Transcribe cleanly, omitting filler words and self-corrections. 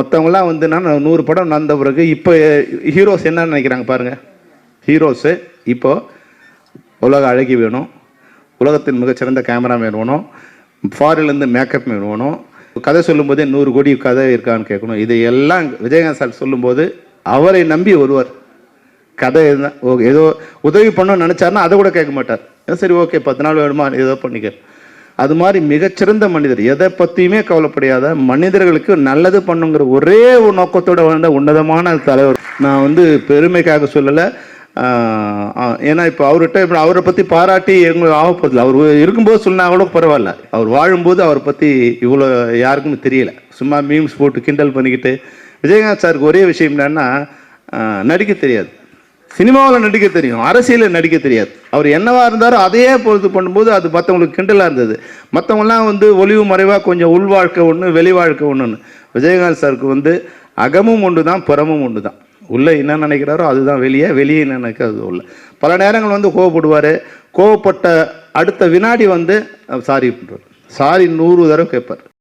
மற்றவங்களாம் வந்து நான் 100 படம் நடந்த பிறகு இப்போ ஹீரோஸ் என்ன நினைக்கிறாங்க பாருங்கள். ஹீரோஸு இப்போ உலக அழகி வேணும், உலகத்தின் மிகச்சிறந்த கேமராமேன் வேணும், ஃபாரின்லேருந்து மேக்கப் மேன் வேணும், கதை சொல்லும்போதே 100 கோடி கதை இருக்கான்னு கேட்கணும். இது எல்லாம் விஜயகாந்த் சார் சொல்லும்போது அவரை நம்பி வருவார். கதை ஏதோ உதவி பண்ணணும்னு நினச்சாருன்னா அதை கூட கேட்க மாட்டார். சரி ஓகே 10 நாள் வேணுமா ஏதோ பண்ணிக்க. அது மாதிரி மிகச்சிறந்த மனிதர், எதை பற்றியுமே கவலைப்படையாத, மனிதர்களுக்கு நல்லது பண்ணுங்கிற ஒரே ஒரு நோக்கத்தோடு வாழ்ந்த உன்னதமான தலைவர். நான் வந்து பெருமைக்காக சொல்லலை, ஏன்னா இப்போ அவரை பற்றி பாராட்டி எங்களுக்கு ஆகப்போதில்லை. அவர் இருக்கும்போது சொன்னா கூட பரவாயில்ல, அவர் வாழும்போது அவரை பற்றி இவ்வளோ யாருக்குமே தெரியல. சும்மா மீம்ஸ் போட்டு கிண்டல் பண்ணிக்கிட்டு. விஜயகாந்த் சாருக்கு ஒரே விஷயம் என்னன்னா, நடிக்க தெரியாது. சினிமாவில் நடிக்க தெரியும், அரசியலில் நடிக்க தெரியாது. அவர் என்னவா இருந்தாரோ அதையே பொறுத்து பண்ணும்போது அது மற்றவங்களுக்கு கிண்டலாக இருந்தது. மற்றவங்களாம் வந்து ஒளிவு மறைவாக கொஞ்சம் உள் வாழ்க்கை ஒன்று, வெளி வாழ்க்கை ஒன்றுன்னு. விஜயகாந்த் சாருக்கு வந்து அகமும் ஒன்று தான், புறமும் ஒன்று தான். உள்ளே என்ன நினைக்கிறாரோ அதுதான் வெளியே, வெளியே என்ன நினைக்கிறது உள்ள. பல நேரங்கள் வந்து கோவப்படுவார். கோவப்பட்ட அடுத்த வினாடி வந்து சாரி 100 தடவை கேட்பார்.